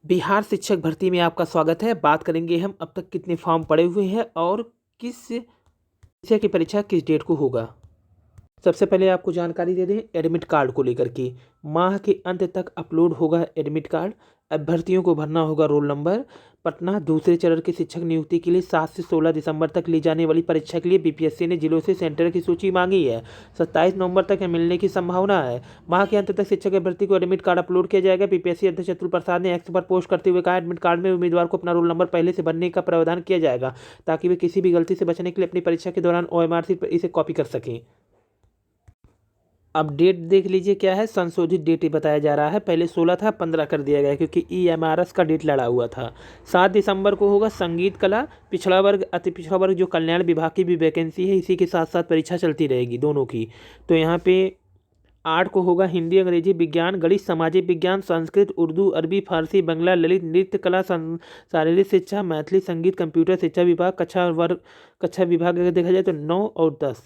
बिहार शिक्षक भर्ती में आपका स्वागत है। बात करेंगे हम अब तक कितने फॉर्म पड़े हुए हैं और किस विषय की परीक्षा किस डेट को होगा। सबसे पहले आपको जानकारी दे दें एडमिट कार्ड को लेकर के। माह के अंत तक अपलोड होगा एडमिट कार्ड। अभ्यर्थियों को भरना होगा रोल नंबर। पटना दूसरे चरण की शिक्षक नियुक्ति के लिए 7 से 16 दिसंबर तक ली जाने वाली परीक्षा के लिए बीपीएससी ने जिलों से सेंटर की सूची मांगी है। 27 नवंबर तक मिलने की संभावना है। माह के अंत तक शिक्षक अभ्यर्थी को एडमिट कार्ड अपलोड किया जाएगा। बीपीएससी अध्यक्ष अतुल प्रसाद ने एक्स पर पोस्ट करते हुए कहा, एडमिट कार्ड में उम्मीदवार को अपना रोल नंबर पहले से भरने का प्रावधान किया जाएगा ताकि वे किसी भी गलती से बचने के लिए अपनी परीक्षा के दौरान ओएमआर शीट पर इसे कॉपी कर सकें। अब डेट देख लीजिए क्या है, संशोधित डेट ही बताया जा रहा है। पहले 16 था, 15 कर दिया गया क्योंकि ईएमआरएस का डेट लड़ा हुआ था। 7 दिसंबर को होगा संगीत कला, पिछड़ा वर्ग, अति पिछड़ा वर्ग जो कल्याण विभाग की भी वैकेंसी है, इसी के साथ साथ परीक्षा चलती रहेगी दोनों की। तो यहाँ पे 8 को होगा हिंदी, अंग्रेजी, विज्ञान, गणित, सामाजिक विज्ञान, संस्कृत, उर्दू, अरबी, फारसी, बंगला, ललित, नृत्य कला, शारीरिक शिक्षा, मैथिली, संगीत, कंप्यूटर शिक्षा विभाग, कक्षा विभाग अगर देखा जाए तो 9 और 10।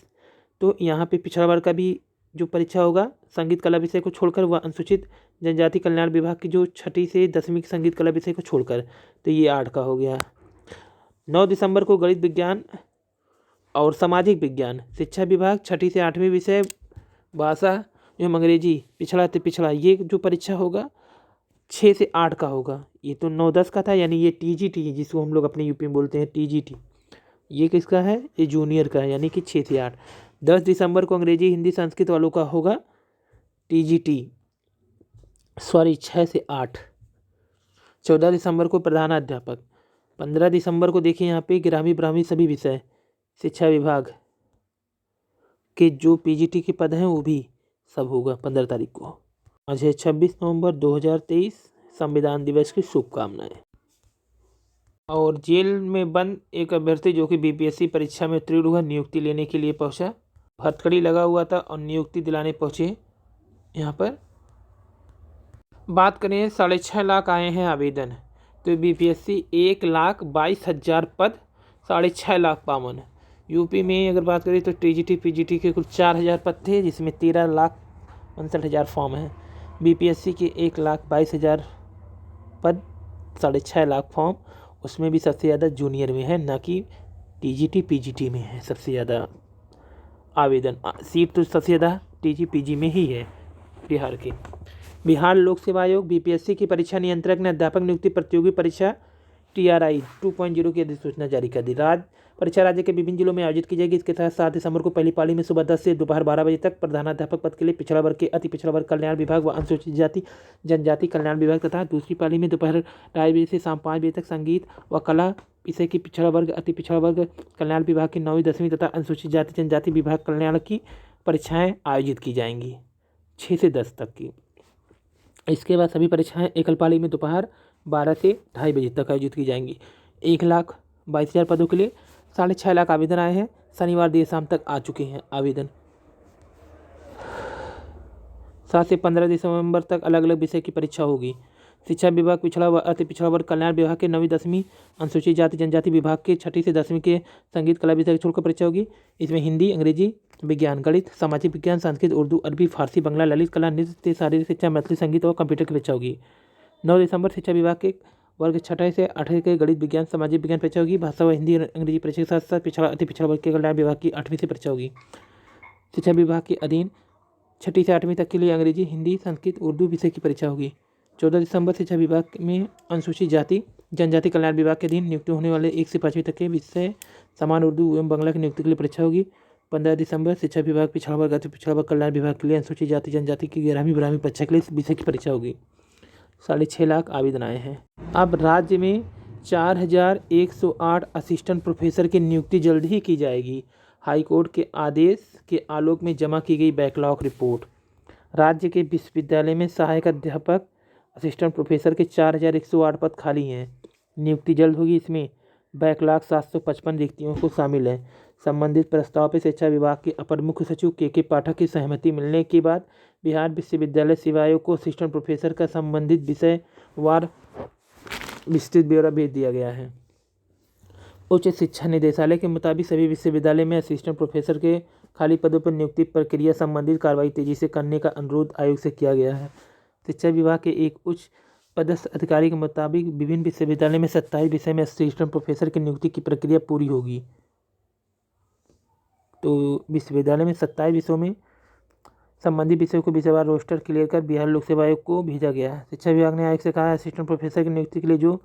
तो यहाँ पे पिछड़ा वर्ग का भी जो परीक्षा होगा संगीत कला विषय को छोड़कर, वह अनुसूचित जनजाति कल्याण विभाग की जो 6ठी से 10वीं की संगीत कला विषय को छोड़कर, तो ये 8 का हो गया। 9 दिसंबर को गणित, विज्ञान और सामाजिक विज्ञान शिक्षा विभाग 6ठी से 8वीं विषय, भाषा एवं अंग्रेजी, पिछड़ा अति पिछड़ा, ये जो परीक्षा होगा 6 से 8 का होगा। ये तो 9-10 का था, यानी ये टीजीटी जिसको हम लोग अपने यूपी में बोलते हैं टीजीटी, ये किसका है, ये जूनियर का है, यानी कि 6 से 8। 10 दिसंबर को अंग्रेजी, हिंदी, संस्कृत वालों का होगा टीजीटी, सॉरी 6 से 8। 14 दिसंबर को प्रधानाध्यापक। 15 दिसंबर को देखिए यहाँ पे ग्रामीण ब्राह्मणी सभी विषय शिक्षा विभाग के जो पीजीटी के पद हैं वो भी सब होगा 15 तारीख को। आज है 26 नवंबर 2023। संविधान दिवस की शुभकामनाएं। और जेल में बंद एक अभ्यर्थी जो कि बीपीएससी परीक्षा में उत्तीर्ण हुआ, नियुक्ति लेने के लिए पहुंचा। हथकड़ी लगा हुआ था और नियुक्ति दिलाने पहुंचे। यहाँ पर बात करें 6.5 लाख आए हैं आवेदन, तो बीपीएससी 1,22,000 पद, 6.5 लाख पावन। यूपी में अगर बात करें तो टीजीटी पीजीटी के कुल 4,000 पद थे, जिसमें 13,59,000 फॉर्म हैं। बीपीएससी के 1,22,000 पद, 6.5 लाख फॉर्म, उसमें भी सबसे ज़्यादा जूनियर में है, ना कि टीजीटी पीजीटी में है सबसे ज़्यादा आवेदन। सीट तो सबसे ज़्यादा टीजी पीजी में ही है बिहार के। बिहार लोक सेवा आयोग बीपीएससी की परीक्षा नियंत्रक ने अध्यापक नियुक्ति प्रतियोगी परीक्षा TRI 2.0 की अधिसूचना जारी कर दी। परीक्षा राज्य के विभिन्न जिलों में आयोजित की जाएगी। इसके तहत 7 दिसंबर को पहली पाली में सुबह 10 से दोपहर 12 बजे तक प्रधानाध्यापक पद के लिए पिछड़ा वर्ग के अति पिछड़ा वर्ग कल्याण विभाग व अनुसूचित जाति जनजाति कल्याण विभाग तथा दूसरी पाली में दोपहर 2:30 बजे से शाम 5 बजे तक संगीत व कला विषय की पिछड़ा वर्ग अति पिछड़ा वर्ग कल्याण विभाग की 9वीं 10वीं तथा अनुसूचित जाति जनजाति विभाग कल्याण की परीक्षाएं आयोजित की जाएंगी 6 से 10 तक की। इसके बाद सभी परीक्षाएं एकल पाली में दोपहर 12 से 2:30 बजे तक आयोजित की जाएंगी। 1,22,000 पदों के लिए 6.5 लाख आवेदन आए हैं। शनिवार देर शाम तक आ चुके हैं आवेदन। 7 से 15 दिसंबर तक अलग अलग विषय की परीक्षा होगी। शिक्षा विभाग पिछड़ा व अति पिछड़ा वर्ग कल्याण विभाग के 9वीं 10वीं, अनुसूचित जाति जनजाति विभाग के 6ठी से 10वीं के संगीत कला विषय छोड़कर परीक्षा होगी। इसमें हिंदी, अंग्रेजी, विज्ञान, गणित, सामाजिक विज्ञान, संस्कृत, उर्दू, अरबी, फारसी, बंगला, ललित कला, नृत्य, शारीरिक शिक्षा, मैथिली, संगीत और कंप्यूटर की परीक्षा होगी। 9 दिसंबर शिक्षा विभाग के वर्ग 6 से 8 के गणित, विज्ञान, सामाजिक विज्ञान परीक्षा होगी। भाषा व हिंदी अंग्रेजी परीक्षा के साथ साथ पिछड़ा अति पिछड़ा वर्ग के कल्याण विभाग की 8वीं से परीक्षा होगी। शिक्षा विभाग के अधीन 6ठी से 8वीं तक के लिए अंग्रेजी, हिंदी, संस्कृत, उर्दू विषय की परीक्षा होगी। 14 दिसंबर शिक्षा विभाग में अनुसूचित जाति जनजाति कल्याण विभाग के अधीन नियुक्त होने वाले 1 से 5वीं तक के विषय समान उर्दू एवं बांग्ला की नियुक्ति के लिए परीक्षा होगी। 15 दिसंबर शिक्षा विभाग पिछड़ा वर्ग अति पिछड़ा वर्ग कल्याण विभाग के लिए अनुसूचित जाति जनजाति की 11वीं 12वीं परीक्षा के लिए विषय की परीक्षा होगी। 6.5 लाख आवेदन आए हैं। अब राज्य में 4,108 असिस्टेंट प्रोफेसर की नियुक्ति जल्द ही की जाएगी। हाईकोर्ट के आदेश के आलोक में जमा की गई बैकलॉग रिपोर्ट। राज्य के विश्वविद्यालय में सहायक अध्यापक असिस्टेंट प्रोफेसर के 4,108 पद खाली हैं। नियुक्ति जल्द होगी। इसमें बैकलॉग 755 रिक्तियों को शामिल है। संबंधित प्रस्ताव पर शिक्षा विभाग के अपर मुख्य सचिव के पाठक की सहमति मिलने के बाद बिहार विश्वविद्यालय सेवा आयोग को असिस्टेंट प्रोफेसर का संबंधित विषय वार विस्तृत ब्यौरा भेज दिया गया है। उच्च शिक्षा निदेशालय के मुताबिक सभी विश्वविद्यालय में असिस्टेंट प्रोफेसर के खाली पदों पर नियुक्ति प्रक्रिया संबंधित कार्रवाई तेजी से करने का अनुरोध आयोग से किया गया है। शिक्षा विभाग के एक उच्च पदस्थ अधिकारी के मुताबिक विभिन्न विश्वविद्यालय में 27 विषय में असिस्टेंट प्रोफेसर की नियुक्ति की प्रक्रिया पूरी होगी। तो विश्वविद्यालय में 27 विषयों में संबंधित विषयों को विषयवार रोस्टर क्लियर कर बिहार लोक सेवा आयोग को भेजा गया। शिक्षा विभाग ने आयोग से कहा है असिस्टेंट प्रोफेसर की नियुक्ति के लिए जो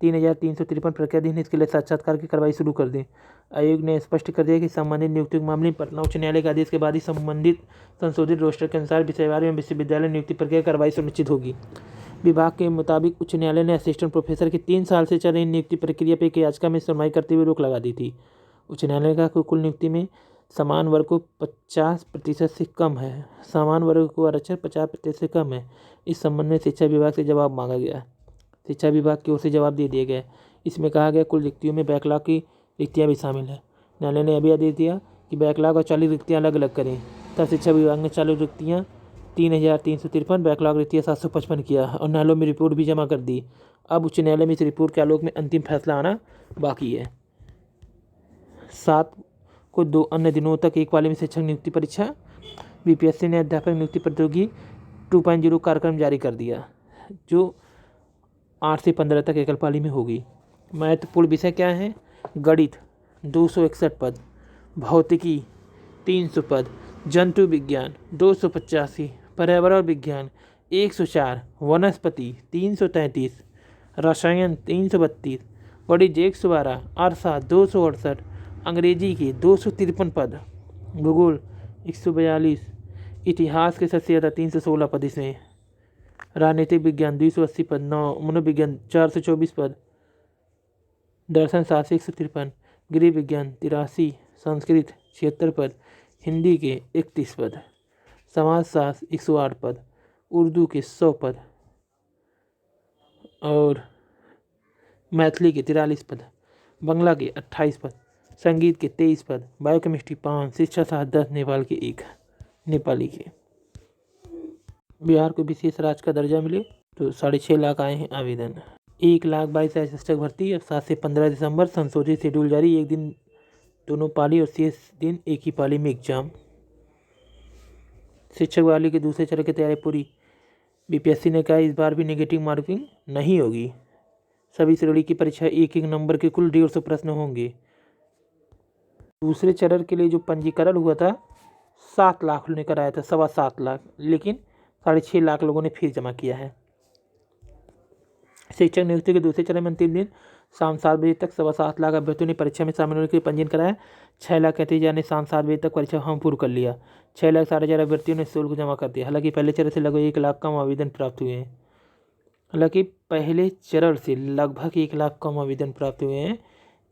3,353 प्रक्रियाधीन इसके लिए साक्षात्कार की कार्रवाई शुरू कर दें। आयोग ने स्पष्ट कर दिया कि संबंधित नियुक्ति के मामले में पटना उच्च न्यायालय के आदेश के बाद ही संबंधित संशोधित रोस्टर के अनुसार विषयवार एवं विश्वविद्यालय नियुक्ति प्रक्रिया कार्रवाई सुनिश्चित होगी। विभाग के मुताबिक उच्च न्यायालय ने असिस्टेंट प्रोफेसर की 3 साल से चल रही नियुक्ति प्रक्रिया पर एक याचिका में सुनवाई करते हुए रोक लगा दी थी। उच्च न्यायालय का कुल नियुक्ति में समान वर्ग को 50% से कम है, समान वर्ग को आरक्षण 50% से कम है। इस संबंध में शिक्षा विभाग से जवाब मांगा गया। शिक्षा विभाग की ओर से जवाब दे दिया गया। इसमें कहा गया कुल रिक्तियों में बैकलॉग की रिक्तियाँ भी शामिल है। न्यायालय ने अभी आदेश दिया कि बैकलॉग और चालू रिक्तियाँ अलग अलग करें। तब शिक्षा विभाग ने चालू रिक्तियाँ 3,353, बैकलॉग रिक्तियाँ 755 किया और न्यायालयों में रिपोर्ट भी जमा कर दी। अब उच्च न्यायालय में इस रिपोर्ट के आलोक में अंतिम फैसला आना बाकी है। 7 को 2 अन्य दिनों तक एक पाली में शिक्षक नियुक्ति परीक्षा। बीपीएससी ने अध्यापक नियुक्ति प्रतियोगी 2.0 कार्यक्रम जारी कर दिया जो 8 से 15 तक एकल पाली में होगी। महत्वपूर्ण विषय क्या है? गणित 261 पद, भौतिकी 300 पद, जंतु विज्ञान 285, पर्यावरण विज्ञान 104, वनस्पति 333, रसायन 332, वाणिज्य 112, अर्थशास्त्र 268, अंग्रेजी के 253 पद, भूगोल 142, इतिहास के सबसे ज़्यादा 316 पद इसमें, राजनीतिक विज्ञान 280 पद, मनोविज्ञान 424 पद, दर्शन शास्त्र 153, गृह विज्ञान 83, संस्कृत 76 पद, हिंदी के 31 पद, समाजशास्त्र 108 पद, उर्दू के 100 पद और मैथिली के 43 पद, बांग्ला के 28 पद, संगीत के 23 पद, बायोकेमिस्ट्री 5, शिक्षा शास्त्र 10, नेपाल के 1, नेपाली के। बिहार को विशेष राज्य का दर्जा मिले तो 6.5 लाख आए हैं आवेदन। 1,22,000 शिक्षक भर्ती। अब 7 से 15 दिसंबर संशोधित शेड्यूल जारी। एक दिन दोनों पाली और शेष दिन एक ही पाली में एग्जाम। शिक्षक बहाली के दूसरे चरण की तैयारी पूरी। बीपीएससी ने कहा इस बार भी नेगेटिव मार्किंग नहीं होगी। सभी श्रेणी की परीक्षा 1-1 नंबर के कुल 150 प्रश्न होंगे। दूसरे चरण के लिए जो पंजीकरण हुआ था 7 लाख ने कराया था, 7.25 लाख, लेकिन 6.5 लाख लोगों ने फीस जमा किया है। शिक्षक नियुक्ति के दूसरे चरण में अंतिम दिन शाम 7 बजे तक 7.25 लाख अभ्यर्थियों ने परीक्षा में शामिल होने के लिए पंजीयन कराया। 6,31,000 ने शाम 7 बजे तक परीक्षा फॉर्म पूर्ण कर लिया। 6,60,000 अभ्यर्थियों ने शुल्क जमा कर दिया। हालांकि पहले चरण से लगभग 1 लाख कम आवेदन प्राप्त हुए हैं।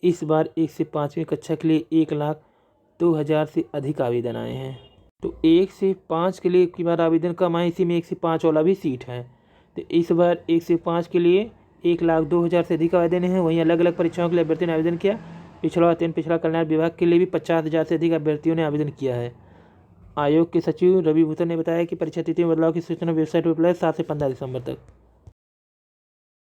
इस बार 1 से 5वीं कक्षा के लिए 1,02,000 से अधिक आवेदन आए हैं। तो 1 से 5 के लिए की बार आवेदन कम आए, इसी में 1 से 5 वाला भी सीट है। तो इस बार 1 से 5 के लिए 1,02,000 से अधिक आवेदन हैं। वहीं अलग अलग परीक्षाओं के लिए अभ्यर्थियों ने आवेदन किया। पिछड़ा कल्याण विभाग के लिए भी 50,000 से अधिक अभ्यर्थियों ने आवेदन किया है। आयोग के सचिव रवि भूषण ने बताया कि परीक्षा तिथि में बदलाव की सूचना वेबसाइट पर उपलब्ध 7 से 15 दिसंबर तक।